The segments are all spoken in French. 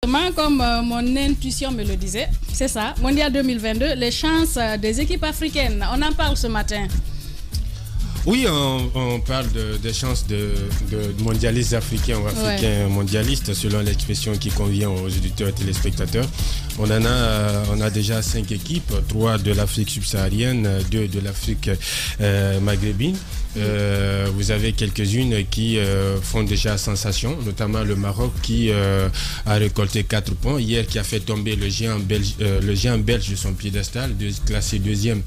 exactement comme mon intuition me le disait. C'est ça, Mondial 2022, les chances des équipes africaines. On en parle ce matin. Oui, on parle des chances de mondialistes africains ou africains mondialistes, selon l'expression qui convient aux auditeurs et téléspectateurs. On a déjà 5 équipes, 3 de l'Afrique subsaharienne, 2 de l'Afrique maghrébine. Vous avez quelques-unes qui font déjà sensation, notamment le Maroc qui a récolté 4 points hier, qui a fait tomber le géant belge de son piédestal, classé 2e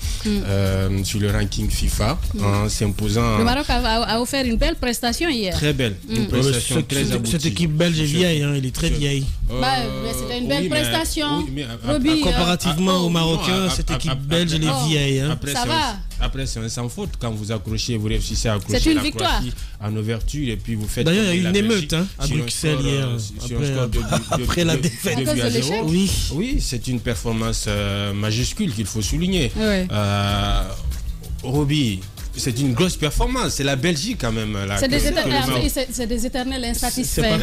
sur le ranking FIFA, en s'imposant. Le Maroc a offert une belle prestation hier. Très belle, une prestation très aboutie. Cette équipe belge est vieille, hein, elle est très vieille. C'était une belle prestation. Comparativement aux Marocains, cette équipe belge elle est vieille. Hein. Ça va. Après, c'est un sans faute. Quand vous accrochez, vous réussissez à accrocher la Croatie en ouverture et puis vous faites. D'ailleurs, il y a eu une émeute à Bruxelles hier. Après la défaite. Oui, c'est une performance majuscule qu'il faut souligner. Roby, c'est une grosse performance. C'est la Belgique quand même. C'est des éternels insatisfaits.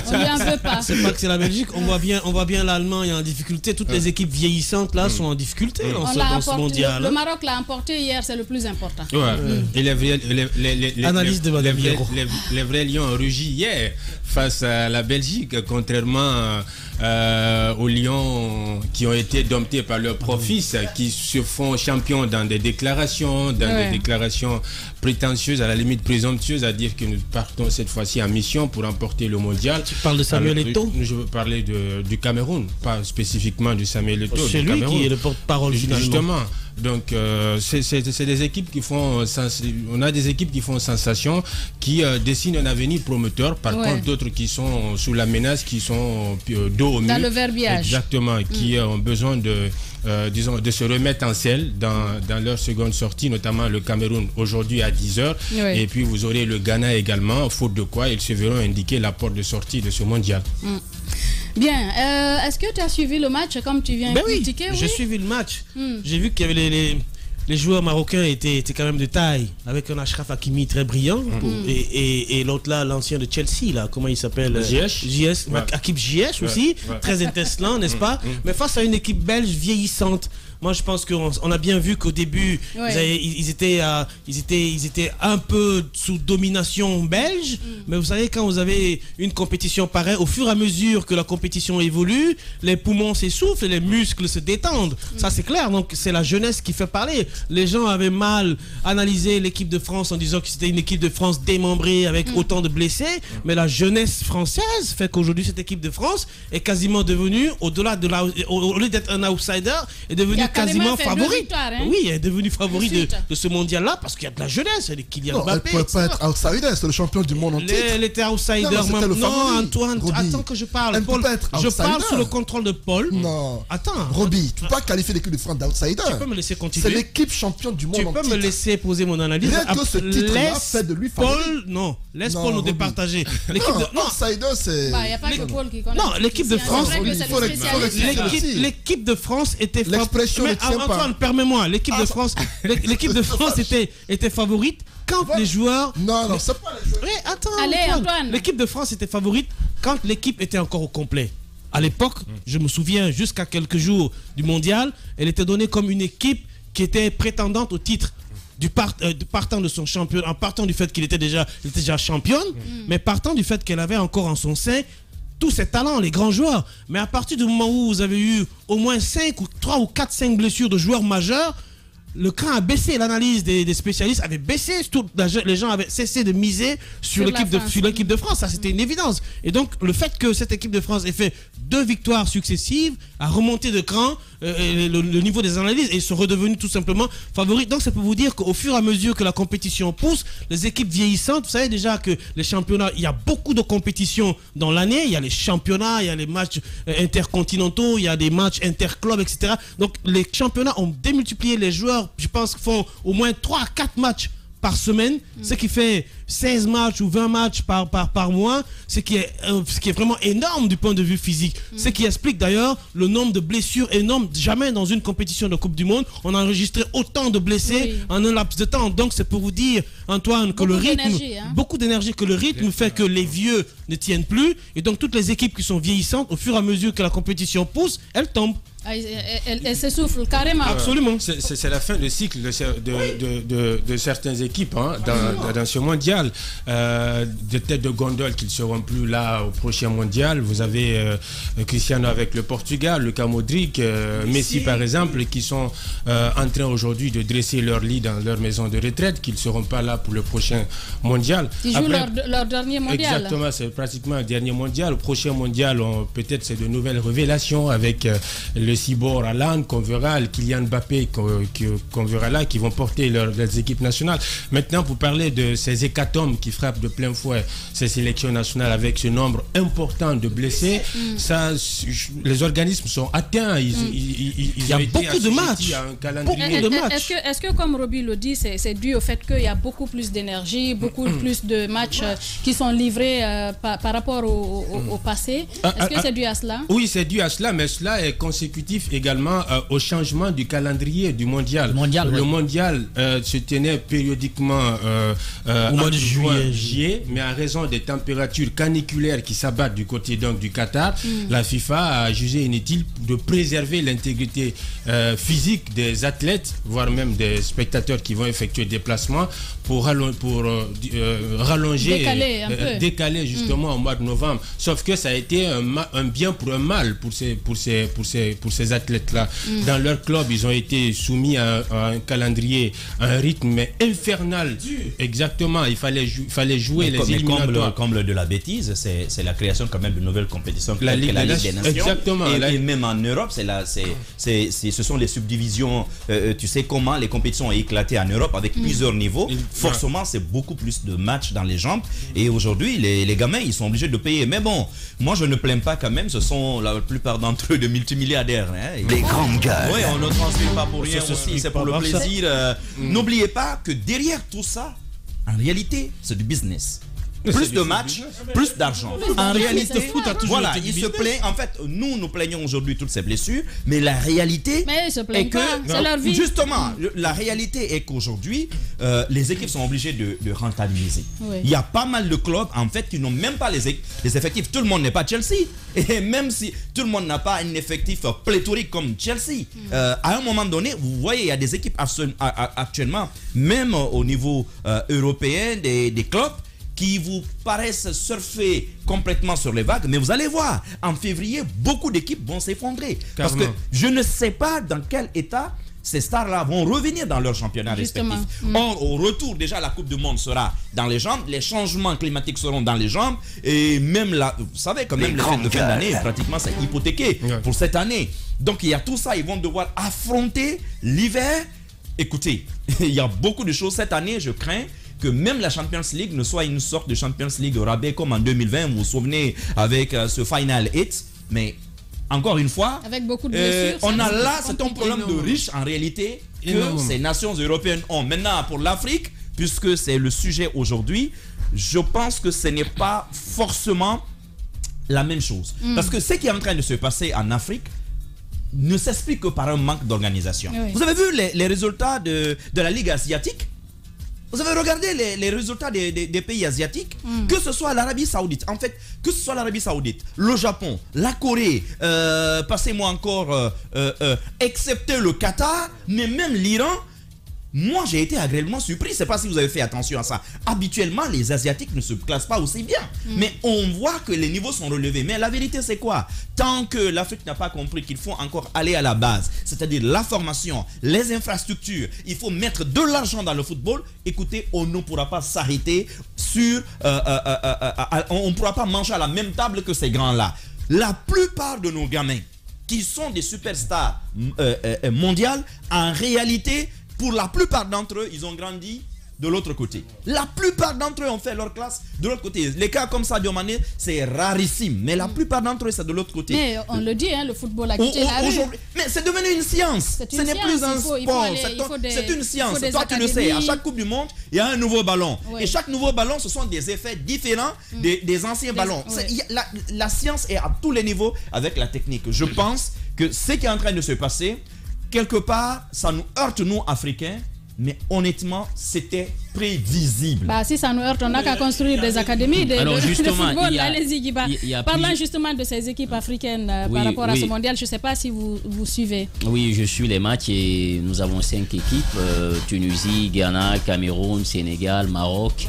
On lui en veut pas. C'est pas que c'est la Belgique. On voit bien l'Allemagne en difficulté. Toutes les équipes vieillissantes là sont en difficulté dans ce mondial. Le Maroc l'a emporté hier, c'est le plus important. Et les vrais lions ont rugi hier face à la Belgique, contrairement aux lions qui ont été domptés par leurs profils, qui se font champions dans des déclarations, prétentieuses, à la limite présomptueuses, à dire que nous partons cette fois-ci en mission pour emporter le mondial. Tu parles de Samuel Eto'o? Je veux parler du Cameroun, pas spécifiquement du Samuel Eto'o. C'est lui qui est le porte-parole finalement. Justement. Donc c'est des équipes qui font sensation, qui dessinent un avenir prometteur. Par contre, d'autres qui sont sous la menace, qui sont dos au mur. Dans le verbiage. Exactement, qui ont besoin de se remettre en selle dans leur seconde sortie, notamment le Cameroun aujourd'hui à 10h. Et puis vous aurez le Ghana également, faute de quoi ils se verront indiquer la porte de sortie de ce mondial. Bien, est-ce que tu as suivi le match comme tu viens de critiquer? J'ai suivi le match. J'ai vu qu'il y avait les joueurs marocains étaient quand même de taille, avec un Achraf Hakimi très brillant et l'autre là, l'ancien de Chelsea là, comment il s'appelle? JS, Hakim Ziyech aussi, très étincelant, n'est-ce pas? Mais face à une équipe belge vieillissante. Moi, je pense qu'on a bien vu qu'au début, ils étaient un peu sous domination belge. Mais vous savez, quand vous avez une compétition pareille, au fur et à mesure que la compétition évolue, les poumons s'essoufflent et les muscles se détendent. Ça, c'est clair. Donc, c'est la jeunesse qui fait parler. Les gens avaient mal analysé l'équipe de France en disant que c'était une équipe de France démembrée avec autant de blessés. Mais la jeunesse française fait qu'aujourd'hui, cette équipe de France est quasiment devenue, au lieu d'être un outsider, est devenue quasiment favori. Oui, elle est devenue favori de ce mondial-là parce qu'il y a de la jeunesse. Elle est Kylian Mbappé. Elle ne peut pas être outsider, c'est le champion du monde en titre. Elle était outsider. Non, Antoine, attends que je parle. Paul, je parle sous le contrôle de Paul. Non. Attends. Roby, tu ne peux pas qualifier l'équipe de France d'outsider. Tu peux me laisser continuer. C'est l'équipe championne du monde en titre. Tu peux me laisser poser mon analyse. Rien que ce titre-là fait de lui favori. Laisse Paul nous départager. Outsider, c'est... Il n'y a pas que Paul qui connaît. Non, l'équipe de France... L'équipe de France était... L'expression ne tient pas. Antoine, permets-moi, l'équipe de France était favorite quand les joueurs... Non, c'est pas les joueurs. Attends, Antoine. L'équipe de France était favorite quand l'équipe était encore au complet. À l'époque, je me souviens, jusqu'à quelques jours du mondial, elle était donnée comme une équipe qui était prétendante au titre. Partant de son champion, en partant du fait qu'elle était déjà championne, mais partant du fait qu'elle avait encore en son sein tous ces talents, les grands joueurs. Mais à partir du moment où vous avez eu au moins 3 ou 5 blessures de joueurs majeurs, le cran a baissé, l'analyse des spécialistes avait baissé, les gens avaient cessé de miser sur l'équipe de France, ça c'était une évidence. Et donc le fait que cette équipe de France ait fait 2 victoires successives a remonté de cran le niveau des analyses et sont redevenus tout simplement favoris. Donc ça peut vous dire qu'au fur et à mesure que la compétition pousse, les équipes vieillissantes, vous savez déjà que les championnats, il y a beaucoup de compétitions dans l'année, il y a les championnats, il y a les matchs intercontinentaux, il y a des matchs interclubs, etc. Donc les championnats ont démultiplié les joueurs, je pense, font au moins 3 à 4 matchs par semaine, ce qui fait 16 matchs ou 20 matchs par mois, ce qui est vraiment énorme du point de vue physique. Ce qui explique d'ailleurs le nombre de blessures énorme. Jamais dans une compétition de Coupe du Monde, on a enregistré autant de blessés en un laps de temps. Donc c'est pour vous dire, Antoine, que le rythme, beaucoup d'énergie, que le rythme fait que les vieux ne tiennent plus. Et donc toutes les équipes qui sont vieillissantes, au fur et à mesure que la compétition pousse, elles tombent. Elle s'essouffle carrément. Absolument. C'est la fin de cycle de certaines équipes dans ce mondial. Des têtes de gondole qui ne seront plus là au prochain mondial. Vous avez Cristiano avec le Portugal, Luka Modric, Messi par exemple, qui sont en train aujourd'hui de dresser leur lit dans leur maison de retraite, qui ne seront pas là pour le prochain mondial. Ils jouent leur dernier mondial. Exactement, c'est pratiquement un dernier mondial. Au prochain mondial, peut-être c'est de nouvelles révélations avec le Cibor Haaland qu'on verra, le Kylian Mbappé qu'on verra là, qui vont porter leurs équipes nationales. Maintenant, pour parler de ces hécatombes qui frappent de plein fouet ces sélections nationales avec ce nombre important de blessés, ça, les organismes sont atteints. Il y a beaucoup de matchs. Est-ce que, comme Roby le dit, c'est dû au fait qu'il y a beaucoup plus d'énergie, beaucoup plus de matchs qui sont livrés par rapport au passé? Est-ce que c'est dû à cela? Oui, c'est dû à cela, mais cela est consécutif également au changement du calendrier du mondial. Le mondial se tenait périodiquement au mois de juillet, mais en raison des températures caniculaires qui s'abattent du côté donc du Qatar, la FIFA a jugé inutile de préserver l'intégrité physique des athlètes, voire même des spectateurs qui vont effectuer des déplacements pour rallonger, décaler justement au mois de novembre. Sauf que ça a été un bien pour un mal pour ces athlètes-là. Dans leur club, ils ont été soumis à un calendrier, à un rythme infernal. Exactement, il fallait jouer les éliminatoires. Comble de la bêtise, c'est la création quand même de nouvelles compétitions la Ligue des Nations. Exactement. Et même en Europe, ce sont les subdivisions. Tu sais comment les compétitions ont éclaté en Europe avec plusieurs niveaux. Forcément, c'est beaucoup plus de matchs dans les jambes. Et aujourd'hui, les gamins, ils sont obligés de payer. Mais bon, moi, je ne plains pas quand même. Ce sont la plupart d'entre eux de multimilliardaires. Les grandes gueules. Oui, on ne transmet pas pour rien aussi. C'est pour le plaisir. N'oubliez pas que derrière tout ça, en réalité, c'est du business. Plus de matchs, plus d'argent. En réalité, voilà, il se plaint. En fait, nous plaignons aujourd'hui toutes ces blessures, mais la réalité est que, c'est leur vie. Justement, la réalité est qu'aujourd'hui, les équipes sont obligées de rentabiliser. Il y a pas mal de clubs, en fait, qui n'ont même pas les effectifs. Tout le monde n'est pas Chelsea. Et même si tout le monde n'a pas un effectif pléthorique comme Chelsea, à un moment donné, vous voyez, il y a des équipes actuellement, même au niveau européen, des clubs, qui vous paraissent surfer complètement sur les vagues, mais vous allez voir, en février, beaucoup d'équipes vont s'effondrer. Parce que je ne sais pas dans quel état ces stars-là vont revenir dans leur championnat respectif. Or, au retour, déjà, la Coupe du Monde sera dans les jambes, les changements climatiques seront dans les jambes, et même là, vous savez, quand même, les fêtes de fin d'année, pratiquement, c'est hypothéqué pour cette année. Donc, il y a tout ça, ils vont devoir affronter l'hiver. Écoutez, il y a beaucoup de choses cette année, je crains que même la Champions League ne soit une sorte de Champions League au rabais comme en 2020, vous vous souvenez, avec ce Final 8. Mais encore une fois, avec beaucoup de blessures, on a là, c'est un problème de riches en réalité que ces nations européennes ont. Maintenant, pour l'Afrique, puisque c'est le sujet aujourd'hui, je pense que ce n'est pas forcément la même chose. Parce que ce qui est en train de se passer en Afrique ne s'explique que par un manque d'organisation. Vous avez vu les résultats de la Ligue asiatique? Vous avez regardé les résultats des pays asiatiques, que ce soit l'Arabie Saoudite, en fait, que ce soit l'Arabie Saoudite, le Japon, la Corée, passez-moi encore, excepté le Qatar, mais même l'Iran. Moi, j'ai été agréablement surpris. Je ne sais pas si vous avez fait attention à ça. Habituellement, les Asiatiques ne se classent pas aussi bien. Mais on voit que les niveaux sont relevés. Mais la vérité, c'est quoi? Tant que l'Afrique n'a pas compris qu'il faut encore aller à la base, c'est-à-dire la formation, les infrastructures, il faut mettre de l'argent dans le football. Écoutez, on ne pourra pas s'arrêter sur... on ne pourra pas manger à la même table que ces grands-là. La plupart de nos gamins, qui sont des superstars mondiales, en réalité... Pour la plupart d'entre eux, ils ont grandi de l'autre côté. La plupart d'entre eux ont fait leur classe de l'autre côté. Les cas comme Sadio Mané, c'est rarissime. Mais la plupart d'entre eux, c'est de l'autre côté. Mais on le dit, hein, le football a quitté la rue. Mais c'est devenu une science. Ce n'est plus un sport. C'est une science. Toi, tu le sais. À chaque Coupe du Monde, il y a un nouveau ballon. Oui. Et chaque nouveau ballon, ce sont des effets différents des anciens ballons. Oui. La science est à tous les niveaux avec la technique. Je pense que ce qui est en train de se passer, quelque part, ça nous heurte, nous, Africains. Mais honnêtement, c'était prévisible. Bah, si ça nous heurte, on n'a qu'à construire des académies de football. Allez-y, Guiba. Parlant justement de ces équipes africaines par rapport à ce mondial, je ne sais pas si vous suivez. Oui, je suis les matchs et nous avons 5 équipes. Tunisie, Ghana, Cameroun, Sénégal, Maroc.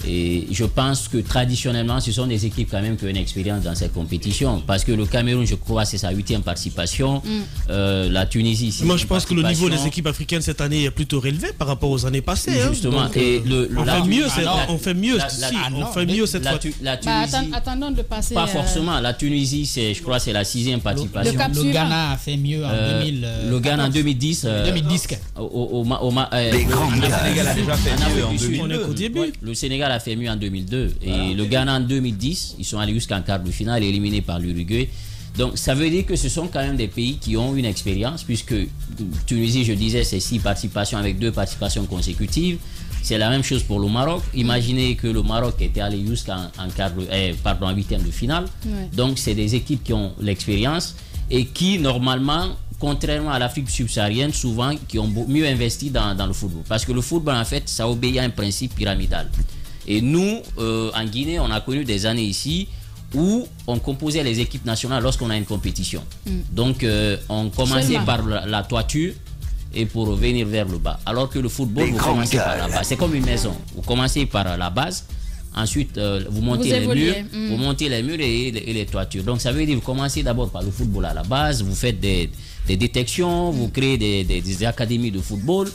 Et je pense que traditionnellement, ce sont des équipes quand même qui ont une expérience dans cette compétition. Parce que le Cameroun, je crois, c'est sa 8e participation. La Tunisie, c'est. Moi, je pense que le niveau des équipes africaines cette année est plutôt relevé par rapport aux années passées. Justement. Donc, et on fait mieux cette fois. La Tunisie, attendons de passer. Pas forcément. La Tunisie, je crois, c'est la 6e participation. Le Ghana a fait mieux en 2000. Le Ghana en 2010. 2010. Le Sénégal a déjà fait mieux en 2002. Le Sénégal a fait mieux en 2002 et le Ghana en 2010, ils sont allés jusqu'en quart de finale, éliminés par l'Uruguay. Donc ça veut dire que ce sont quand même des pays qui ont une expérience, puisque Tunisie, je disais, c'est 6 participations avec 2 participations consécutives. C'est la même chose pour le Maroc. Imaginez que le Maroc était allé jusqu'en 8e de finale. Ouais. Donc c'est des équipes qui ont l'expérience et qui normalement, contrairement à l'Afrique subsaharienne, souvent qui ont mieux investi dans le football. Parce que le football, en fait, ça obéit à un principe pyramidal. Et nous, en Guinée, on a connu des années ici où on composait les équipes nationales lorsqu'on a une compétition. Donc, on commençait par la toiture et pour revenir vers le bas. Alors que le football, vous commencez par la base. C'est comme une maison. Vous commencez par la base, ensuite vous montez les murs, vous montez les murs et les toitures. Donc, ça veut dire que vous commencez d'abord par le football à la base, vous faites des détections, vous créez des académies de football.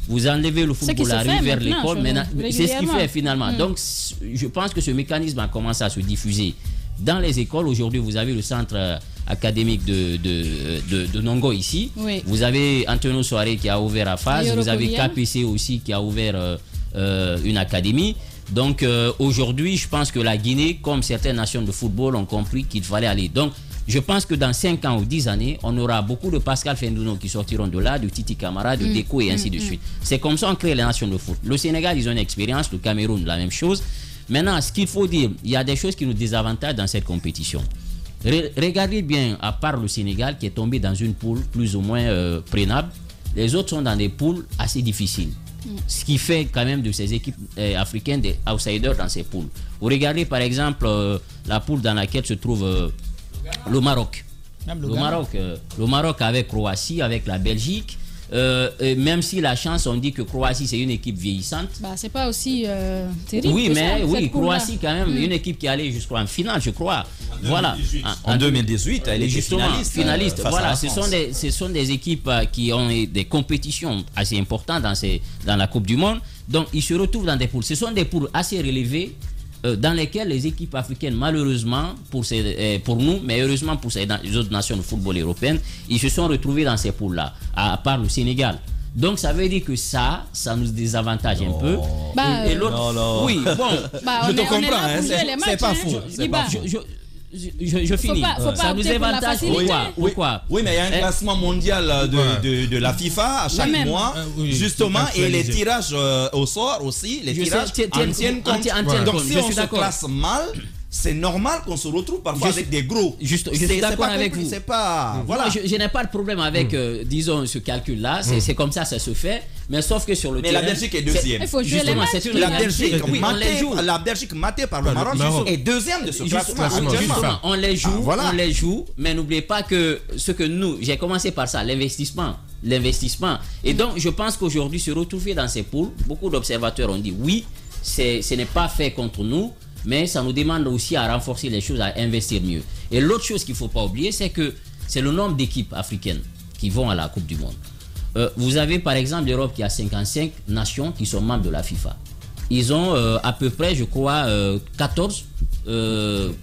Vous enlevez le football à la rue vers l'école. C'est ce qu'il fait finalement. Donc, je pense que ce mécanisme a commencé à se diffuser dans les écoles. Aujourd'hui, vous avez le centre académique de Nongo ici. Oui. Vous avez Antonio Soare qui a ouvert à Faz. Vous avez KPC aussi qui a ouvert une académie. Donc, aujourd'hui, je pense que la Guinée, comme certaines nations de football, ont compris qu'il fallait aller. Donc, je pense que dans 5 ans ou 10 années, on aura beaucoup de Pascal Fendouno qui sortiront de là, de Titi Camara, de Deco et ainsi de suite. C'est comme ça qu'on crée les nations de foot. Le Sénégal, ils ont une expérience, le Cameroun, la même chose. Maintenant, ce qu'il faut dire, il y a des choses qui nous désavantagent dans cette compétition. Regardez bien, à part le Sénégal qui est tombé dans une poule plus ou moins prénable, les autres sont dans des poules assez difficiles. Ce qui fait quand même de ces équipes africaines des outsiders dans ces poules. Vous regardez par exemple la poule dans laquelle se trouve le Maroc. Le Maroc avec Croatie, avec la Belgique. Même si la chance, on dit que Croatie c'est une équipe vieillissante. Bah, c'est pas aussi terrible. Oui, mais oui, Croatie quand même, une équipe qui est allée jusqu'en finale, je crois. Voilà. En 2018, elle est finaliste. Voilà, ce sont des équipes qui ont des compétitions assez importantes dans la Coupe du Monde. Donc, ils se retrouvent dans des poules. Ce sont des poules assez relevées dans lesquelles les équipes africaines, malheureusement pour nous, mais heureusement pour les autres nations de football européennes, ils se sont retrouvés dans ces poules-là, à part le Sénégal. Donc ça veut dire que ça nous désavantage un peu. Et l'autre, oui, bon, je te comprends, c'est pas faux. Je finis. Ça nous avantage. Pourquoi? Oui, mais il y a un classement mondial de la FIFA à chaque mois, justement, et les tirages au sort aussi, les tirages en tiennent compte. Donc si on se classe mal, c'est normal qu'on se retrouve parfois avec des gros. Je suis d'accord avec vous. Voilà. Je n'ai pas de problème avec, disons, ce calcul-là. C'est comme ça se fait. Mais sauf que sur le terrain. Mais la Belgique est deuxième. Il faut jouer les matchs. La Belgique matée par le Maroc est deuxième de ce classement. On les joue, mais n'oubliez pas que j'ai commencé par ça, l'investissement. Et donc, je pense qu'aujourd'hui, se retrouver dans ces poules, beaucoup d'observateurs ont dit oui, ce n'est pas fait contre nous. Mais ça nous demande aussi à renforcer les choses, à investir mieux. Et l'autre chose qu'il ne faut pas oublier, c'est que c'est le nombre d'équipes africaines qui vont à la Coupe du Monde. Vous avez par exemple l'Europe qui a 55 nations qui sont membres de la FIFA. Ils ont à peu près, je crois, 14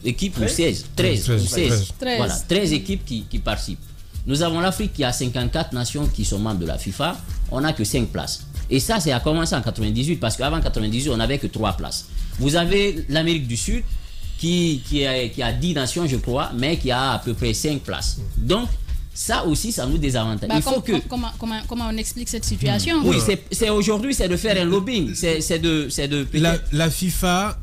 équipes ou 16. 13 ou 16. Voilà, 13 équipes qui participent. Nous avons l'Afrique qui a 54 nations qui sont membres de la FIFA. On n'a que 5 places. Et ça, c'est à commencer en 98, parce qu'avant 98, on n'avait que 3 places. Vous avez l'Amérique du Sud, qui a 10 nations, je crois, mais qui a à peu près 5 places. Donc, ça aussi, ça nous désavantage. Il faut que... Comment on explique cette situation? Oui, c'est aujourd'hui, c'est de faire un lobbying. La FIFA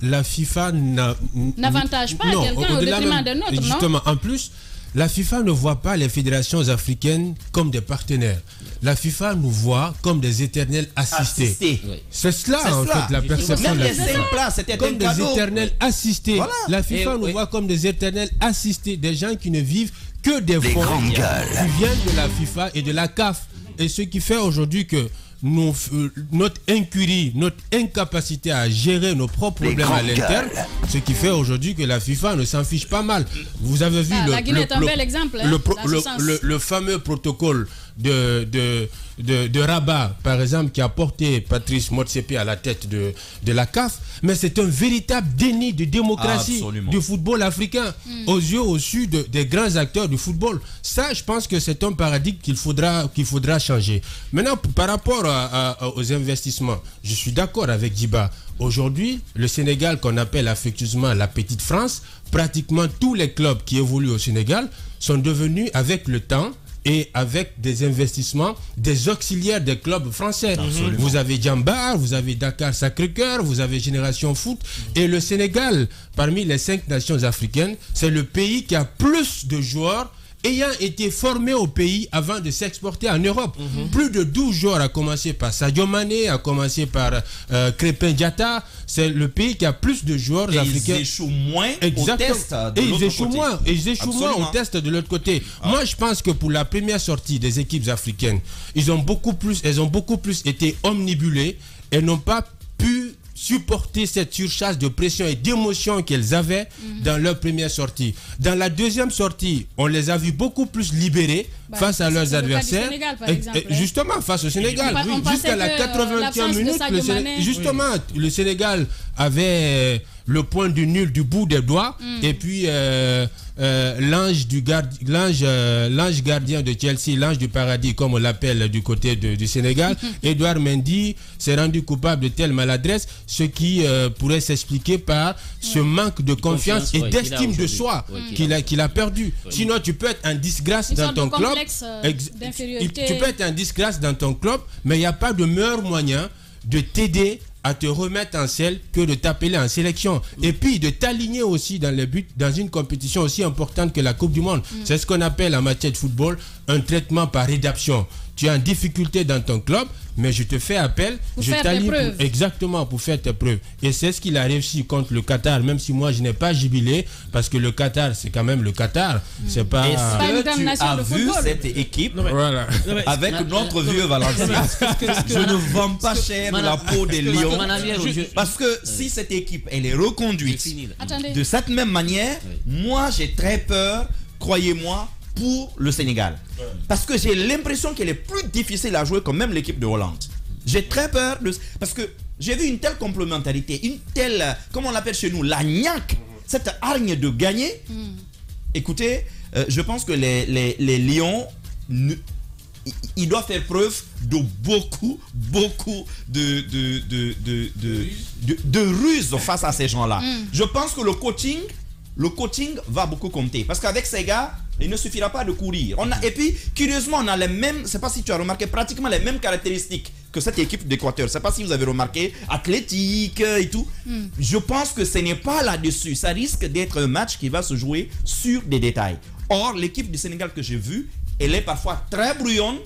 n'avantage pas quelqu'un au détriment d'un autre, non? Justement, en plus, la FIFA ne voit pas les fédérations africaines comme des partenaires. La FIFA nous voit comme des éternels assistés. Oui. C'est cela, en fait, la perception de la FIFA. Comme des éternels assistés. Voilà. La FIFA nous voit comme des éternels assistés, des gens qui ne vivent que des fonds qui viennent de la FIFA et de la CAF. Et ce qui fait aujourd'hui que notre incurie, notre incapacité à gérer nos propres problèmes à l'interne, ce qui fait aujourd'hui que la FIFA ne s'en fiche pas mal. Vous avez vu la Guinée est un bel exemple, le fameux protocole de Rabat, par exemple, qui a porté Patrice Motsepe à la tête de la CAF, mais c'est un véritable déni de démocratie du football africain aux yeux au-dessus des grands acteurs du football. Ça, je pense que c'est un paradigme qu'il faudra changer. Maintenant, par rapport aux investissements, je suis d'accord avec Djiba. Aujourd'hui, le Sénégal, qu'on appelle affectueusement la petite France, pratiquement tous les clubs qui évoluent au Sénégal sont devenus, avec le temps et avec des investissements, des auxiliaires des clubs français. Absolument. Vous avez Djambar, vous avez Dakar Sacré-Cœur, vous avez Génération Foot. Et le Sénégal, parmi les 5 nations africaines, c'est le pays qui a plus de joueurs ayant été formés au pays avant de s'exporter en Europe. Plus de 12 joueurs, à commencer par Sadio Mané, à commencer par Crépin Diatta. C'est le pays qui a plus de joueurs africains. Ils échouent moins au test de l'autre côté. Et ils échouent moins au test de l'autre côté. Moi, je pense que pour la première sortie des équipes africaines, elles ont beaucoup plus été omnibulées et n'ont pas pu supporter cette surcharge de pression et d'émotion qu'elles avaient dans leur première sortie. Dans la deuxième sortie, on les a vus beaucoup plus libérés face à leurs adversaires. Sénégal, par exemple, justement, face au Sénégal. Jusqu'à la 80e minute, le Sénégal avait le point du nul du bout des doigts et puis l'ange gardien de Chelsea, l'ange du paradis comme on l'appelle du côté du Sénégal, Edouard Mendy s'est rendu coupable de telle maladresse, ce qui pourrait s'expliquer par ce manque de confiance et d'estime de soi qu'il a perdu. Sinon tu peux être en disgrâce dans ton club, tu peux être en disgrâce dans ton club, mais il n'y a pas de meilleur moyen de t'aider à te remettre en selle que de t'appeler en sélection et puis de t'aligner aussi dans les buts dans une compétition aussi importante que la Coupe du Monde. C'est ce qu'on appelle en matière de football un traitement par rédemption. Tu es en difficulté dans ton club, mais je te fais appel, je t'aligne pour faire tes preuves. Et c'est ce qu'il a réussi contre le Qatar, même si moi je n'ai pas jubilé, parce que le Qatar, c'est quand même le Qatar. C'est pas... Est-ce que tu as vu cette équipe avec notre vieux Valencia? Je ne vends pas cher la peau des lions. Parce que si cette équipe, elle est reconduite de cette même manière, moi j'ai très peur, croyez-moi, pour le Sénégal. Parce que j'ai l'impression qu'elle est plus difficile à jouer que même l'équipe de Hollande. J'ai très peur parce que j'ai vu une telle complémentarité, une telle, comment on l'appelle chez nous, la niaque, cette hargne de gagner. Écoutez, je pense que les Lions, ils doivent faire preuve de beaucoup de ruse face à ces gens-là. Je pense que le coaching va beaucoup compter. Parce qu'avec ces gars, il ne suffira pas de courir. Et puis, curieusement, on a les mêmes, je ne sais pas si tu as remarqué, pratiquement les mêmes caractéristiques que cette équipe d'Équateur. Je ne sais pas si vous avez remarqué, athlétique et tout. Je pense que ce n'est pas là-dessus. Ça risque d'être un match qui va se jouer sur des détails. Or, l'équipe du Sénégal que j'ai vue, elle est parfois très brouillonne.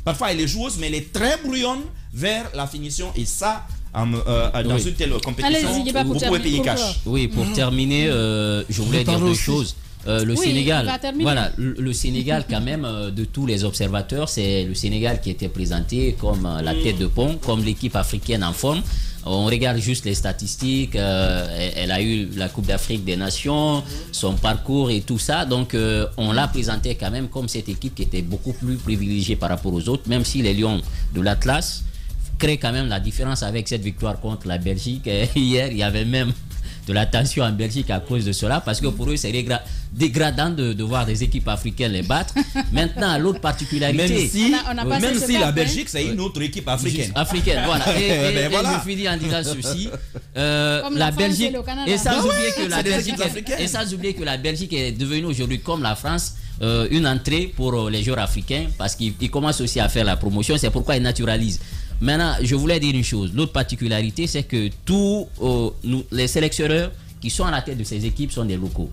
Parfois, elle est joueuse, mais elle est très brouillonne vers la finition. Et ça, dans une telle compétition, vous pouvez payer cash. Oui, pour terminer, je voulais dire deux choses. Le Sénégal, voilà, le Sénégal quand même, de tous les observateurs, c'est le Sénégal qui était présenté comme la tête de pont, comme l'équipe africaine en forme. On regarde juste les statistiques, elle a eu la Coupe d'Afrique des Nations, son parcours et tout ça, donc on l'a présenté quand même comme cette équipe qui était beaucoup plus privilégiée par rapport aux autres, même si les Lions de l'Atlas, crée quand même la différence avec cette victoire contre la Belgique. Hier, il y avait même de la tension en Belgique à cause de cela, parce que pour eux c'est dégradant de voir des équipes africaines les battre. Maintenant, l'autre particularité, même si la Belgique c'est une autre équipe africaine. Voilà. Et voilà. Je finis en disant ceci, la Belgique, et sans oublier que la Belgique est devenue aujourd'hui comme la France, une entrée pour les joueurs africains, parce qu'ils commencent aussi à faire la promotion. C'est pourquoi ils naturalisent. Maintenant, je voulais dire une chose. L'autre particularité, c'est que tous les sélectionneurs qui sont à la tête de ces équipes sont des locaux.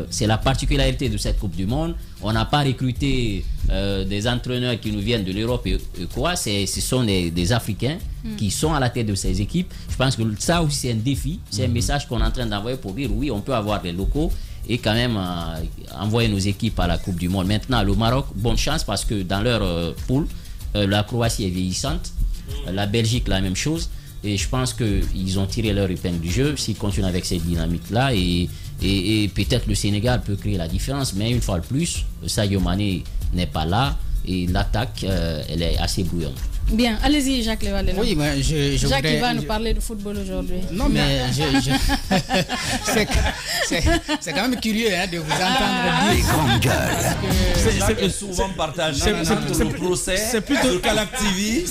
C'est la particularité de cette Coupe du Monde. On n'a pas recruté des entraîneurs qui nous viennent de l'Europe et quoi. Ce sont des Africains qui sont à la tête de ces équipes. Je pense que ça aussi c'est un défi. C'est un message qu'on est en train d'envoyer pour dire oui, on peut avoir des locaux et quand même envoyer nos équipes à la Coupe du Monde. Maintenant, le Maroc, bonne chance, parce que dans leur poule, la Croatie est vieillissante. La Belgique, la même chose. Et je pense qu'ils ont tiré leur épingle du jeu s'ils continuent avec cette dynamique-là. Et peut-être le Sénégal peut créer la différence. Mais une fois de plus, Sadio Mané n'est pas là. Et l'attaque, elle est assez brouillante. Bien, allez-y, Jacques Levalena. Oui, mais Jacques, il va nous parler de football aujourd'hui. Non, mais c'est quand même curieux de vous entendre dire. C'est souvent partagé entre le procès, le Calak TV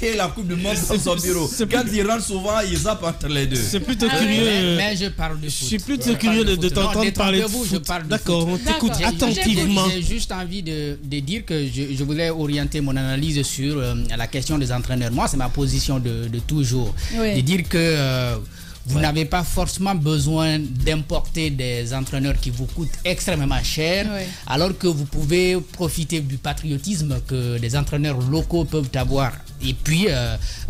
et la Coupe du Monde dans son bureau. Quand ils rentrent souvent, ils zappent entre les deux. C'est plutôt curieux. Mais je parle de foot. Je suis plutôt curieux de t'entendre parler de foot. D'accord, on t'écoute attentivement. J'ai juste envie de dire que je voulais orienter mon analyse sur la question des entraîneurs. Moi, c'est ma position de toujours. De dire que vous n'avez pas forcément besoin d'importer des entraîneurs qui vous coûtent extrêmement cher, alors que vous pouvez profiter du patriotisme que des entraîneurs locaux peuvent avoir. Et puis,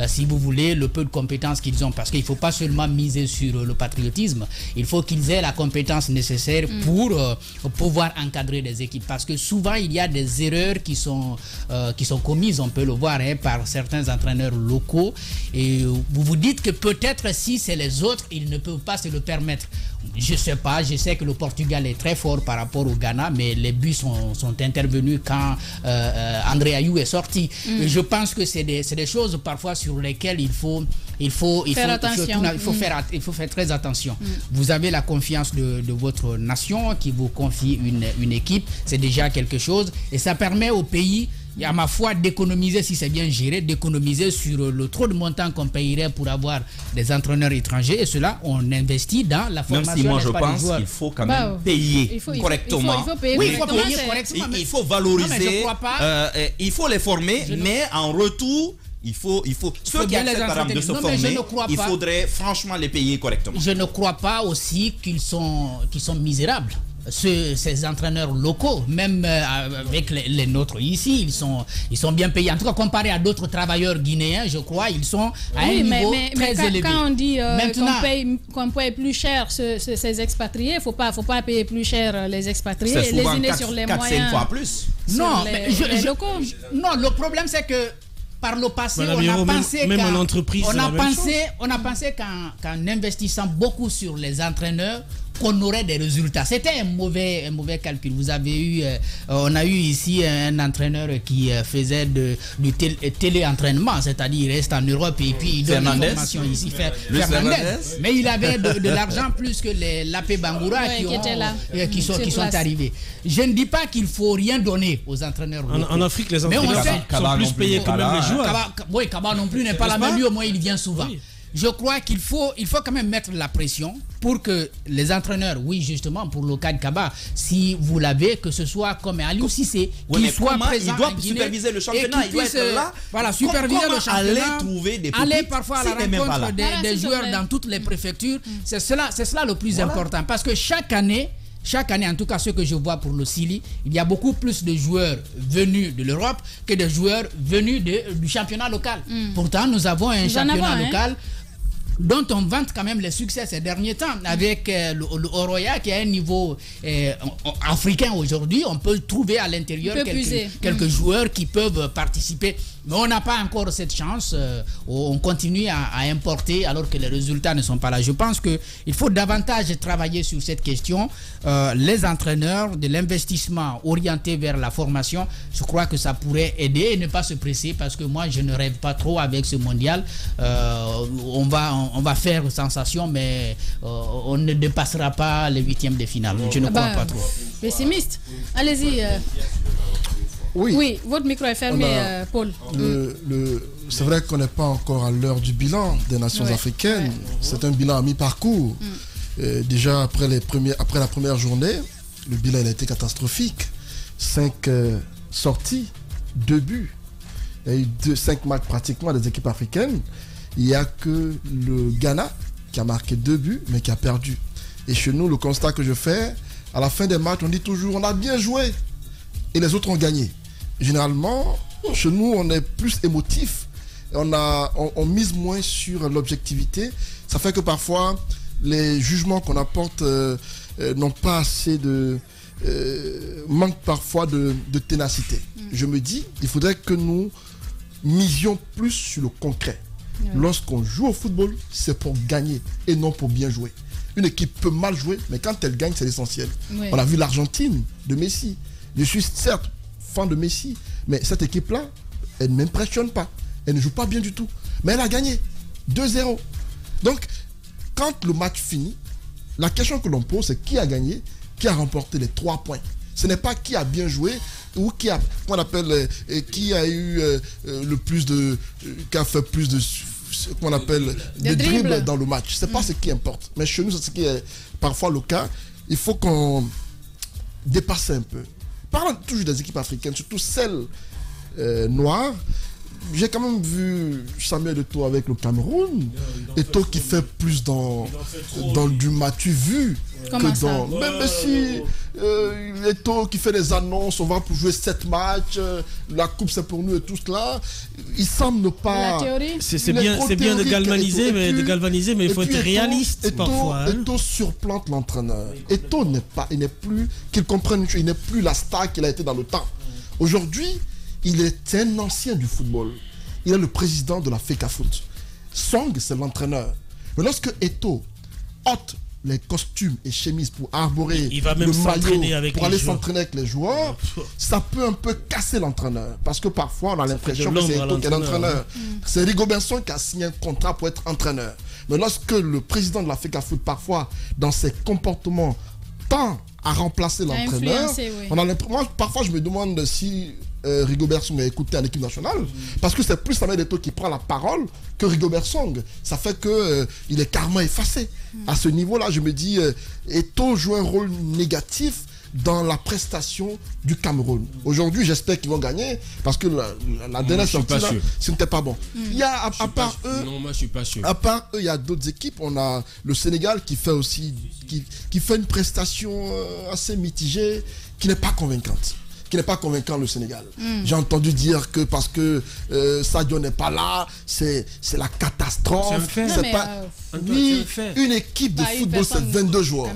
si vous voulez, le peu de compétences qu'ils ont, parce qu'il ne faut pas seulement miser sur le patriotisme, il faut qu'ils aient la compétence nécessaire pour pouvoir encadrer des équipes. Parce que souvent, il y a des erreurs qui sont commises, on peut le voir, par certains entraîneurs locaux. Et vous vous dites que peut-être si c'est les autres, ils ne peuvent pas se le permettre. Je ne sais pas, je sais que le Portugal est très fort par rapport au Ghana, mais les buts sont intervenus quand André Ayew est sorti. Et je pense que c'est des choses parfois sur lesquelles il faut faire très attention. Vous avez la confiance de votre nation qui vous confie une équipe, c'est déjà quelque chose, et ça permet au pays, à ma foi, d'économiser, si c'est bien géré, d'économiser sur le trop de montants qu'on payerait pour avoir des entraîneurs étrangers, et cela on investit dans la formation. Même si moi je pense qu'il faut quand même payer correctement. Il faut valoriser, il faut les former, mais en retour il faut ceux qui acceptent par exemple de se former, il faudrait franchement les payer correctement. Je ne crois pas aussi qu'ils sont misérables. Ces entraîneurs locaux, même avec les nôtres ici, ils sont bien payés. En tout cas, comparé à d'autres travailleurs guinéens, je crois, ils sont à un niveau très élevé. Quand on dit qu'on paye plus cher ces expatriés, faut pas payer plus cher les expatriés et lésiner sur les moyens. 4-5 fois plus. Non, les locaux. Non, le problème c'est que par le passé, on a pensé qu'en investissant beaucoup sur les entraîneurs, qu'on aurait des résultats. C'était un mauvais calcul. On a eu ici un entraîneur qui faisait du téléentraînement, c'est-à-dire il reste en Europe et puis il donne une formation ici. Fernandez. Mais il avait de l'argent plus que les Lapé Bangoura qui sont arrivés. Je ne dis pas qu'il ne faut rien donner aux entraîneurs. En Afrique, les entraîneurs sont plus payés que même les joueurs. Oui, Kaba non plus n'est pas la même. Lui, au moins, il vient souvent. Oui. Je crois qu'il faut quand même mettre la pression pour que les entraîneurs, oui justement pour le cas de Kaba, si vous l'avez, que ce soit comme Aliou Cissé, qui soit présent, il doit superviser le championnat, il doit être là. Voilà, superviser le championnat, aller trouver des pépites, aller parfois à la rencontre des joueurs dans toutes les préfectures. C'est cela le plus important, parce que chaque année, en tout cas ce que je vois pour le Sili, il y a beaucoup plus de joueurs venus de l'Europe que de joueurs venus du championnat local. Pourtant, nous avons un championnat local. dont on vante quand même les succès ces derniers temps, avec le Oroya qui a un niveau africain aujourd'hui. On peut trouver à l'intérieur quelques joueurs qui peuvent participer. Mais on n'a pas encore cette chance. On continue à importer alors que les résultats ne sont pas là. Je pense qu'il faut davantage travailler sur cette question. Les entraîneurs, de l'investissement orienté vers la formation, je crois que ça pourrait aider et ne pas se presser, parce que moi je ne rêve pas trop avec ce mondial. On va faire sensation, mais on ne dépassera pas les 8e de finale. Je ne crois pas trop. Pessimiste. Allez-y. Oui, votre micro est fermé, Paul. C'est vrai qu'on n'est pas encore à l'heure du bilan des nations africaines. C'est un bilan à mi-parcours. Déjà, après la première journée, le bilan a été catastrophique. 5 sorties, 2 buts. Il y a eu 5 matchs pratiquement des équipes africaines. Il n'y a que le Ghana qui a marqué 2 buts, mais qui a perdu. Et chez nous, le constat que je fais, à la fin des matchs, on dit toujours on a bien joué et les autres ont gagné. Généralement, chez nous, on est plus émotif. On mise moins sur l'objectivité. Ça fait que parfois, les jugements qu'on apporte n'ont pas assez de... manquent parfois de ténacité. Je me dis, il faudrait que nous misions plus sur le concret. Lorsqu'on joue au football, c'est pour gagner et non pour bien jouer. Une équipe peut mal jouer, mais quand elle gagne, c'est l'essentiel. On a vu l'Argentine de Messi. Je suis certes fan de Messi, mais cette équipe-là, elle ne m'impressionne pas. Elle ne joue pas bien du tout. Mais elle a gagné 2-0. Donc, quand le match finit, la question que l'on pose, c'est qui a gagné, qui a remporté les 3 points. Ce n'est pas qui a bien joué ou qui a, qu'on appelle, qui a eu le plus de, qui a fait plus de, qu'on appelle, de dribbles dans le match. C'est pas ce qui importe. Mais chez nous, c'est ce qui est parfois le cas. Il faut qu'on dépasse un peu. Parlons toujours des équipes africaines, surtout celles noires. J'ai quand même vu Samuel Eto'o avec le Cameroun. Eto'o qui fait plus dans du matu vu que dans... Même si Eto'o qui fait des annonces, on va pour jouer 7 matchs, la coupe c'est pour nous et tout cela, il semble ne pas... C'est bien de galvaniser, mais il faut être réaliste parfois. Eto'o surplante l'entraîneur. Eto'o il n'est plus, qu'il comprenne, il n'est plus la star qu'il a été dans le temps. Aujourd'hui, il est un ancien du football. Il est le président de la FECAFOOT. Song, c'est l'entraîneur. Mais lorsque Eto'o ôte les costumes et chemises pour arborer le maillot, pour aller s'entraîner avec les joueurs, ça peut un peu casser l'entraîneur. Parce que parfois, on a l'impression que c'est Eto'o qui est l'entraîneur. C'est Rigobert Song qui a signé un contrat pour être entraîneur. Mais lorsque le président de la FECAFOOT, parfois, dans ses comportements, tend à remplacer l'entraîneur, moi, parfois, je me demande si... Rigobert Song a écouté à l'équipe nationale, parce que c'est plus Samuel Eto'o qui prend la parole que Rigobert Song. Ça fait que il est carrément effacé. À ce niveau-là, je me dis, Eto'o joue un rôle négatif dans la prestation du Cameroun. Aujourd'hui, j'espère qu'ils vont gagner, parce que la dernière sortie, ce n'était pas bon. Il y a, à part eux, non, moi je suis pas sûr. À part eux, il y a d'autres équipes. On a le Sénégal qui fait aussi, qui fait une prestation assez mitigée, qui n'est pas convaincante. Qui n'est pas convaincant le Sénégal. J'ai entendu dire que parce que Sadio n'est pas là, c'est la catastrophe. C'est pas... Oui, une équipe de football, c'est 22 joueurs.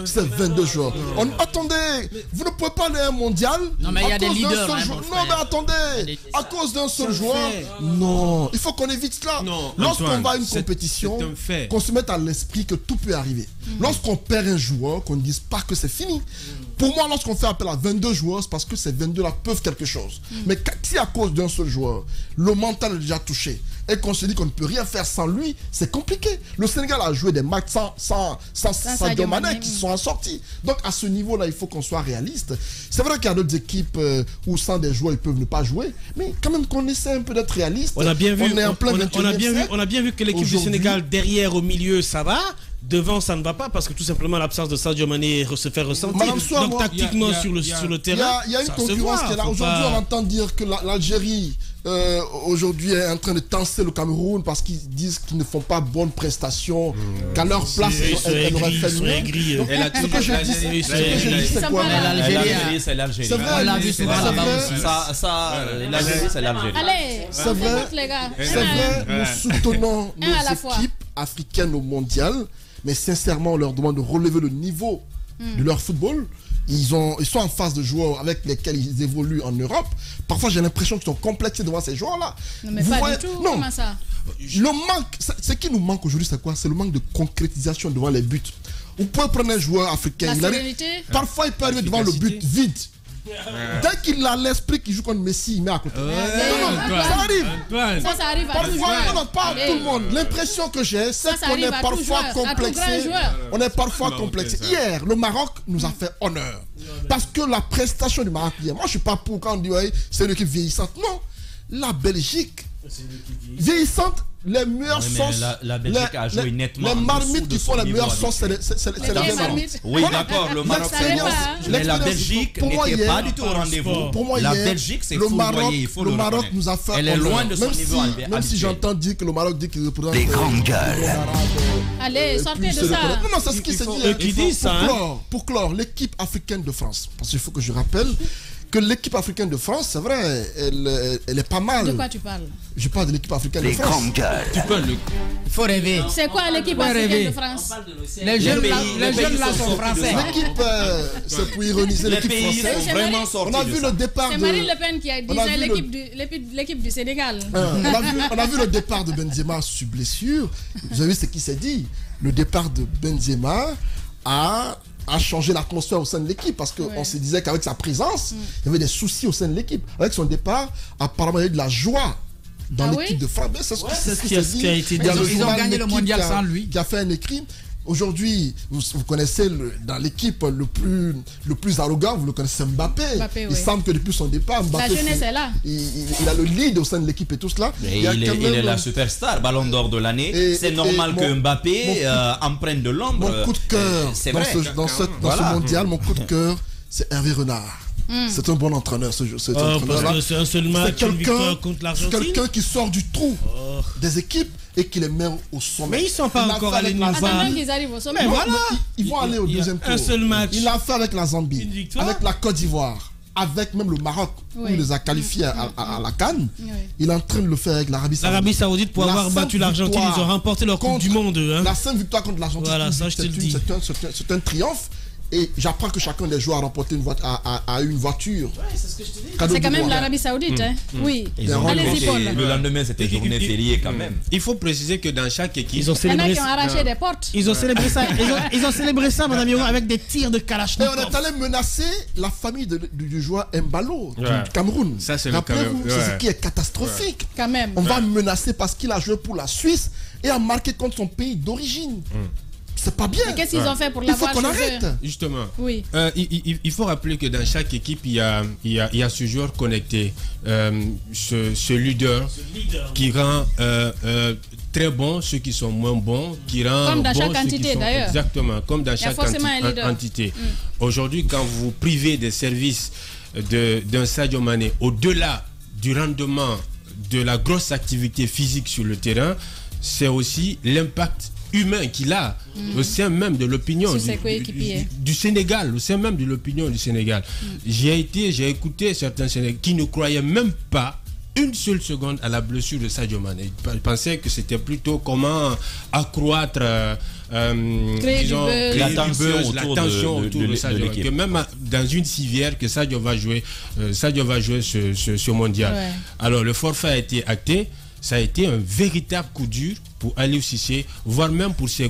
C'est 22 joueurs. Attendez, vous ne pouvez pas aller à un mondial. Non, mais il y a des leaders. Non, mais attendez, à cause d'un seul joueur. Non, il faut qu'on évite cela. Lorsqu'on va à une compétition, qu'on se mette à l'esprit que tout peut arriver. Lorsqu'on perd un joueur, qu'on ne dise pas que c'est fini. Pour moi, lorsqu'on fait appel à 22 joueurs, c'est parce que ces 22-là peuvent quelque chose. Mais si à cause d'un seul joueur, le mental est déjà touché, et qu'on se dit qu'on ne peut rien faire sans lui, c'est compliqué. Le Sénégal a joué des matchs sans Sadio Mané qui sont sortis. Donc à ce niveau-là, il faut qu'on soit réaliste. C'est vrai qu'il y a d'autres équipes où sans des joueurs, ils peuvent ne pas jouer, mais quand même qu'on essaie un peu d'être réaliste. On a bien vu que l'équipe du Sénégal, derrière, au milieu, ça va. Devant, ça ne va pas parce que tout simplement l'absence de Sadio Mané se fait ressentir. Donc tactiquement sur le terrain, il y a une concurrence qui est là. Aujourd'hui, on entend dire que l'Algérie aujourd'hui est en train de tenser le Cameroun parce qu'ils disent qu'ils ne font pas bonne prestation, qu'à leur place, elle aurait fait mieux. Ce que je dis, c'est quoi? L'Algérie, c'est l'Algérie. C'est vrai, on l'a vu souvent là-bas aussi. L'Algérie, c'est l'Algérie. Allez, c'est vrai, nous soutenons nos équipes. africaine au mondial, mais sincèrement, on leur demande de relever le niveau de leur football. Ils sont en face de joueurs avec lesquels ils évoluent en Europe. Parfois, j'ai l'impression qu'ils sont complexés devant ces joueurs-là. Non, mais pas du tout. Comment ça? Le manque, ce qui nous manque aujourd'hui, c'est quoi? C'est le manque de concrétisation devant les buts. Vous pouvez prendre un joueur africain. Parfois, il peut arriver devant le but vide. Dès qu'il a l'esprit qu'il joue contre Messi, il met à côté. Ça arrive. Ça arrive à tout joueur. Non, pas à tout le monde. L'impression que j'ai, c'est qu'on est parfois complexé. On est parfois complexé. Hier, le Maroc nous a fait honneur. Parce que la prestation du Maroc hier, moi je suis pas pour quand on dit ouais, c'est une équipe vieillissante. Non, la Belgique vieillissante. Les meilleures sauces. La Belgique a joué nettement. Les marmites qui font les meilleures sauces, c'est les marmites. Oui, d'accord, le Maroc, mais la Belgique n'était pas du tout au rendez-vous. Pour moi, la Belgique, c'est foudroyé, il faut le reconnaître. Le Maroc nous a fait. Elle est loin de son niveau habituel. Même si j'entends dire que le Maroc dit qu'il représente. Les grandes gueules. Allez, sortez de ça. Non, c'est ce qui se dit. Qui dit ça. Pour clore, l'équipe africaine de France, parce qu'il faut que je rappelle que l'équipe africaine de France, c'est vrai, elle est pas mal. De quoi tu parles? Je parle de l'équipe africaine de France. Les grandes gueules. Il faut rêver. C'est quoi l'équipe africaine de France? Les jeunes là sont français. L'équipe, c'est pour ironiser l'équipe française. Vraiment sortis. On a vu le départ de... C'est Marine Le Pen qui a dit l'équipe du Sénégal. On a vu le départ de Benzema sur blessure. Vous avez vu ce qui s'est dit. Le départ de Benzema a changé l'atmosphère au sein de l'équipe parce qu'on se disait qu'avec sa présence, il y avait des soucis au sein de l'équipe. Avec son départ, apparemment, il y a eu de la joie dans l'équipe de France. C'est ce qui a été dit. Ils ont gagné le mondial sans lui. Qui a fait un écrit. Aujourd'hui, vous connaissez dans l'équipe le plus arrogant, vous le connaissez, Mbappé. Il semble que depuis son départ, Mbappé, la jeunesse est là. Il a le lead au sein de l'équipe et tout cela. Il est la superstar, ballon d'or de l'année. C'est normal que Mbappé emprunte de l'ombre. Mon coup de cœur dans ce mondial, mon coup de cœur, c'est Hervé Renard. C'est un bon entraîneur, ce entraîneur-là. Parce que c'est un seul match, une victoire contre l'Argentine. C'est quelqu'un qui sort du trou des équipes et qui les met au sommet. Mais ils ne sont pas encore allés nous voir. Attendant qu'ils arrivent au sommet. Mais voilà, ils vont aller au deuxième tour. Un seul match. Il l'a fait avec la Zambie, avec la Côte d'Ivoire, avec même le Maroc, où il les a qualifiés à la CAN. Il est en train de le faire avec l'Arabie Saoudite. L'Arabie Saoudite, pour avoir battu l'Argentine, ils ont remporté leur Coupe du Monde. La 5 victoires contre l'Argentine, voilà, ça je te le dis. C'est un triomphe. Et j'apprends que chacun des joueurs a remporté une voiture. Ouais, c'est ce que je te dis. C'est quand même l'Arabie Saoudite. Oui. Allez-y, Paul. Le lendemain, c'était journée fériée quand même. Il faut préciser que dans chaque équipe. Il y en a qui ont arraché des portes. Ils ont célébré ça. Ils ont célébré ça, mon ami, avec des tirs de Kalachnikov. Et on est allé menacer la famille du joueur Mbalo du Cameroun. Ça, c'est le Cameroun. C'est ce qui est catastrophique. Quand même. On va menacer parce qu'il a joué pour la Suisse et a marqué contre son pays d'origine. C'est pas bien. Mais qu'est-ce qu'ils ont fait pour l'avoir? Il faut qu'on arrête. Justement. Oui. Il faut rappeler que dans chaque équipe, il y a ce joueur connecté, ce leader qui rend très bon ceux qui sont moins bons, qui rend comme dans bon chaque entité d'ailleurs. Exactement, comme dans chaque entité. Aujourd'hui, quand vous vous privez des services d'un Sadio Mané, au-delà du rendement de la grosse activité physique sur le terrain, c'est aussi l'impact humain qu'il a au sein même de l'opinion du Sénégal, au sein même de l'opinion du Sénégal. J'ai écouté certains Sénégalais qui ne croyaient même pas une seule seconde à la blessure de Sadio Mané. Ils pensaient que c'était plutôt comment accroître l'attention autour de Sadio. Que même dans une civière que Sadio va jouer ce mondial. Ouais. Alors le forfait a été acté. Ça a été un véritable coup dur pour Aliou Cissé, voire même pour ses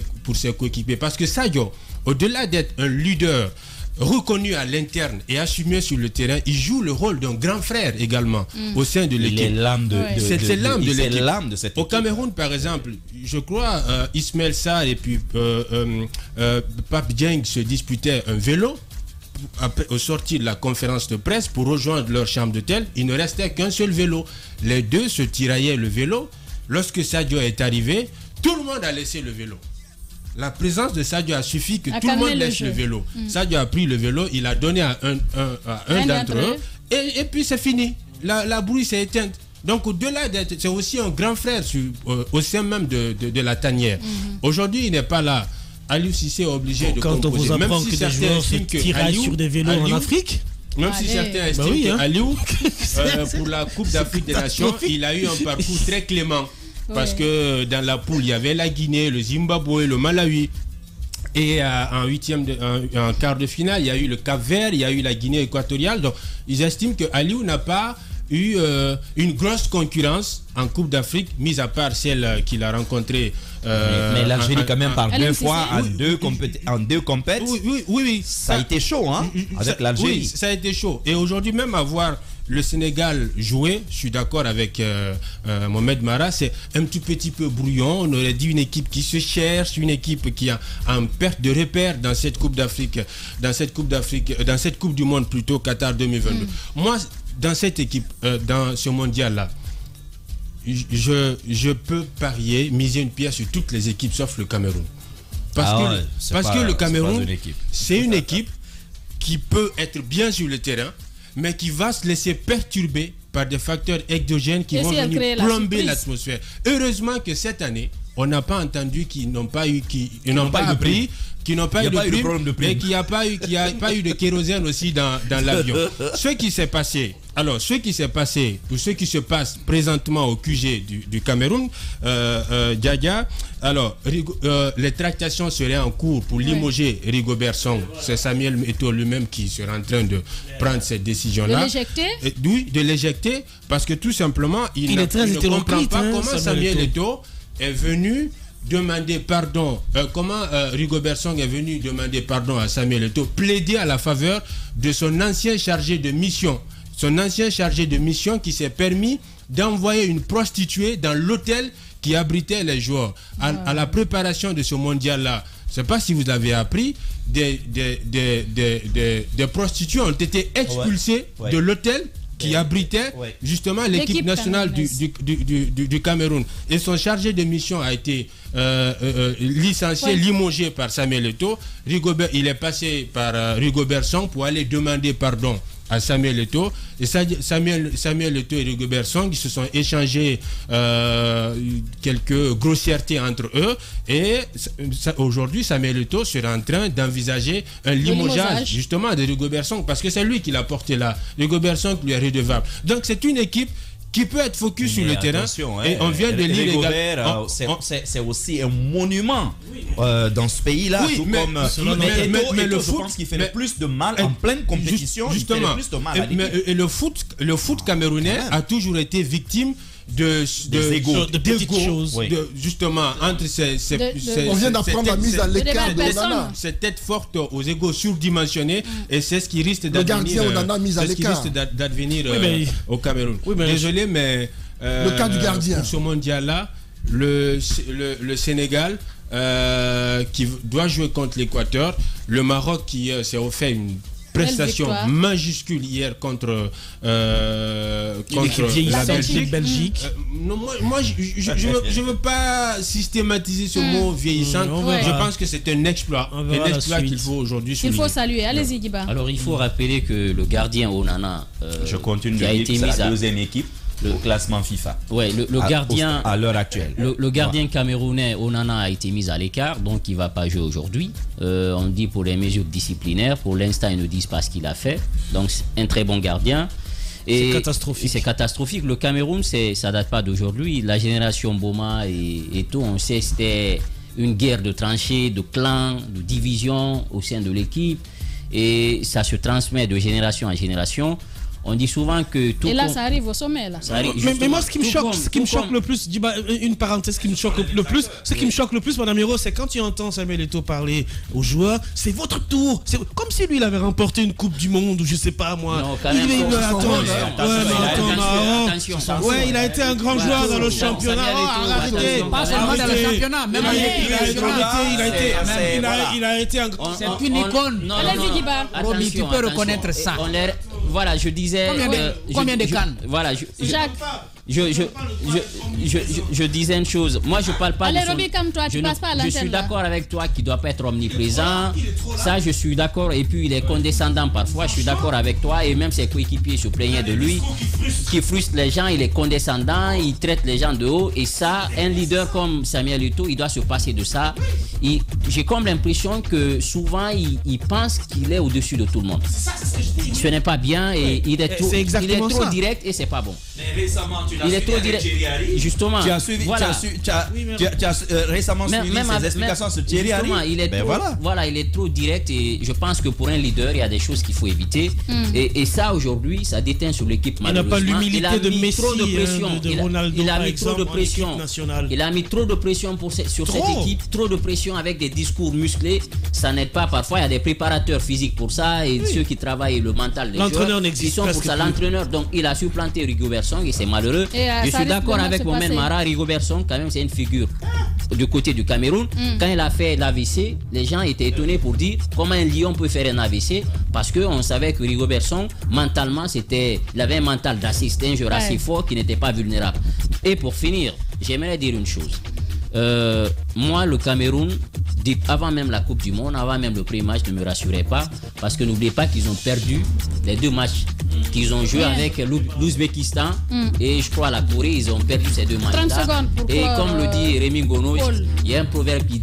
coéquipiers. Parce que Sadio, au-delà d'être un leader reconnu à l'interne et assumé sur le terrain, il joue le rôle d'un grand frère également au sein de l'équipe. Il est l'âme de l'équipe. Au Cameroun, par exemple, je crois Ismaël Sarr et puis Pape Dieng se disputaient un vélo. Au sortir de la conférence de presse pour rejoindre leur chambre d'hôtel, il ne restait qu'un seul vélo. Les deux se tiraillaient le vélo. Lorsque Sadio est arrivé, tout le monde a laissé le vélo. La présence de Sadio a suffi que tout le monde laisse le vélo. Sadio a pris le vélo, il a donné à un d'entre eux et puis c'est fini. La brouille s'est éteinte. Donc au-delà d'être, c'est aussi un grand frère au sein même de la tanière. Aujourd'hui, il n'est pas là. Aliou Cissé est obligé de composer. Quand on vous apprend même si que des joueurs se tiraillent sur des vélos en Afrique, même si certains estiment qu'Aliou, pour la Coupe d'Afrique des Nations, il a eu un parcours très clément. Parce que dans la poule, il y avait la Guinée, le Zimbabwe, le Malawi. Et en quart de finale, il y a eu le Cap-Vert, il y a eu la Guinée équatoriale. Donc, ils estiment que Aliou n'a pas eu une grosse concurrence en Coupe d'Afrique, mis à part celle qu'il a rencontrée. Mais l'Algérie, quand même, par 2 fois en deux compètes. Oui. Ça a été chaud, hein, avec l'Algérie. Oui, ça a été chaud. Et aujourd'hui, même avoir le Sénégal jouer, je suis d'accord avec Mohamed Mara, c'est un tout petit peu brouillon. On aurait dit une équipe qui se cherche, une équipe qui a en perte de repère dans cette Coupe d'Afrique, dans cette Coupe du Monde plutôt, Qatar 2022. Moi, dans cette équipe, dans ce mondial-là, je peux parier, miser une pierre sur toutes les équipes sauf le Cameroun. Parce que le Cameroun, c'est une équipe qui peut être bien sur le terrain, mais qui va se laisser perturber par des facteurs exogènes qui vont venir plomber l'atmosphère. Heureusement que cette année, on n'a pas entendu qu'ils n'ont pas eu de prix, mais qu'il n'y a pas eu de kérosène aussi dans l'avion. Ce qui s'est passé, ou ce qui se passe présentement au QG du Cameroun, Djadia, alors les tractations seraient en cours pour limoger Rigobert Song. C'est Samuel Eto'o lui-même qui sera en train de prendre cette décision-là. De l'éjecter? Oui, de l'éjecter, parce que tout simplement, il ne comprend pas comment Samuel Eto'o est venu demander pardon, Rigobert Song est venu demander pardon à Samuel Eto'o, plaider à la faveur de son ancien chargé de mission. Son ancien chargé de mission qui s'est permis d'envoyer une prostituée dans l'hôtel qui abritait les joueurs. À la préparation de ce mondial-là, je ne sais pas si vous avez appris, des prostituées ont été expulsées de l'hôtel qui abritait justement l'équipe nationale du Cameroun. Et son chargé de mission a été licencié, limogé par Samuel Eto'o. Il est passé par Rigobert Song pour aller demander pardon à Samuel Eto'o. Et Samuel Eto'o et Rigobert Song, ils se sont échangés quelques grossièretés entre eux. Et aujourd'hui, Samuel Eto'o sera en train d'envisager un limogeage justement de Rigobert Song, parce que c'est lui qui l'a porté là. Rigobert Song lui est redevable. Donc c'est une équipe qui peut être focus sur le terrain. Et on vient de lire également. C'est aussi un monument dans ce pays-là. Oui, mais le foot, je pense qu'il fait le plus de mal en pleine compétition. Justement. Et le foot camerounais a toujours été victime de petites choses. Justement, entre on vient d'apprendre la mise à l'écart de Onana. Cette tête forte aux égos surdimensionnés, et c'est ce qui risque d'advenir au Cameroun. Désolé, mais le cas du gardien. Pour ce mondial-là, le Sénégal qui doit jouer contre l'Équateur, le Maroc qui s'est offert une prestation majuscule hier contre la Belgique. Non, moi je veux pas systématiser ce mot vieillissant. Je pense que c'est un exploit. Qu'il faut aujourd'hui souligner. Il faut saluer. Allez-y, Guiba. Alors, il faut rappeler que le gardien Onana, je continue de dire que c'est la deuxième équipe au classement FIFA. Ouais, le gardien à l'heure actuelle. Le gardien camerounais Onana a été mis à l'écart, donc il ne va pas jouer aujourd'hui. On dit pour les mesures disciplinaires. Pour l'instant, ils ne disent pas ce qu'il a fait. Donc, c'est un très bon gardien. C'est catastrophique. C'est catastrophique. Le Cameroun, ça date pas d'aujourd'hui. La génération Boma et tout, on sait, c'était une guerre de tranchées, de clans, de divisions au sein de l'équipe. Et ça se transmet de génération en génération. On dit souvent que tout. Et là, ça arrive au sommet. Là. Mais moi, ce qui me choque le plus, une parenthèse qui me choque le plus, ce qui me choque le plus, Madame Hiro, c'est quand tu entends Samuel Eto'o parler aux joueurs, c'est votre tour. C'est comme si lui, il avait remporté une Coupe du Monde ou je sais pas moi. Non, quand même. Ouais, il a été un grand joueur dans le championnat. Arrêtez. Pas seulement dans le championnat, même il a été un grand. C'est une icône. Allez-y, Guiba. Roby, tu peux reconnaître ça. Voilà, je disais. Combien de cannes? Voilà, Jacques. Je disais une chose. Moi, je parle pas. Allez, Roby, comme toi, tu passes pas à l'antenne. Je suis d'accord avec toi qu'il doit pas être omniprésent. Ça, je suis d'accord. Et puis, il est condescendant parfois. Je suis d'accord avec toi. Et même ses coéquipiers se plaignaient de lui, qui frustre les gens. Il est condescendant. Il traite les gens de haut. Et ça, un leader comme Samuel Eto'o, il doit se passer de ça. J'ai comme l'impression que souvent, il pense qu'il est au-dessus de tout le monde. Ce n'est pas bien. Et il est trop direct et c'est pas bon. Mais récemment, tu Il est trop direct. Justement. Tu as suivi, récemment suivi ses explications sur Thierry Henry. Voilà, il est trop direct et je pense que pour un leader, il y a des choses qu'il faut éviter. Et ça, aujourd'hui, ça déteint sur l'équipe. Il n'a pas l'humilité de Messi, de pression. de Ronaldo, il a mis exemple, trop de pression. Il a mis trop de pression sur cette équipe, trop de pression avec des discours musclés. Ça n'aide pas. Parfois, il y a des préparateurs physiques pour ça et ceux qui travaillent le mental des joueurs. Ils sont pour ça. L'entraîneur, donc, il a supplanté Rigobert Song et c'est malheureux. Je suis d'accord avec Mohamed Mara. Rigobert Song, quand même, c'est une figure du côté du Cameroun. Quand il a fait l'AVC, les gens étaient étonnés pour dire comment un lion peut faire un AVC, parce qu'on savait que Rigobert Song, mentalement, il avait un mental d'assist, un joueur assez fort qui n'était pas vulnérable. Et pour finir, j'aimerais dire une chose. Moi, le Cameroun, avant même la Coupe du Monde, avant même le pré-match, ne me rassurait pas, parce que n'oubliez pas qu'ils ont perdu les 2 matchs qu'ils ont joué avec l'Ouzbékistan et je crois la Corée. Ils ont perdu ces 2 matchs là. Et comme le dit Rémi Gono, il y a un proverbe qui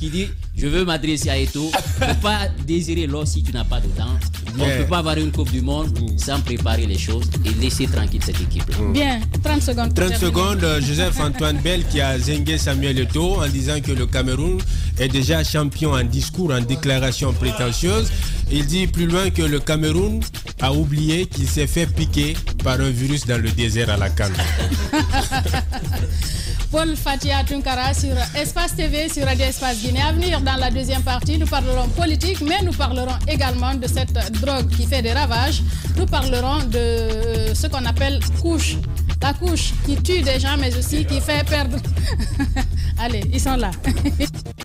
dit je veux m'adresser à Eto'o, ne pas désirer l'or si tu n'as pas de dents. On ne peut pas avoir une Coupe du Monde sans préparer les choses et laisser tranquille cette équipe. Bien, 30 secondes. 30 secondes, Joseph-Antoine Bell qui a zingué Samuel Eto'o en disant que le Cameroun est déjà champion en discours, en déclaration prétentieuse. Il dit plus loin que le Cameroun a oublié qu'il s'est fait piquer par un virus dans le désert à la Cannes. Paul Fatia Tunkara sur Espace TV, sur Radio Espace Guinée. À venir dans la deuxième partie, nous parlerons politique, mais nous parlerons également de cette drogue qui fait des ravages. Nous parlerons de ce qu'on appelle couche. La couche qui tue des gens, mais aussi qui fait perdre. Allez, ils sont là.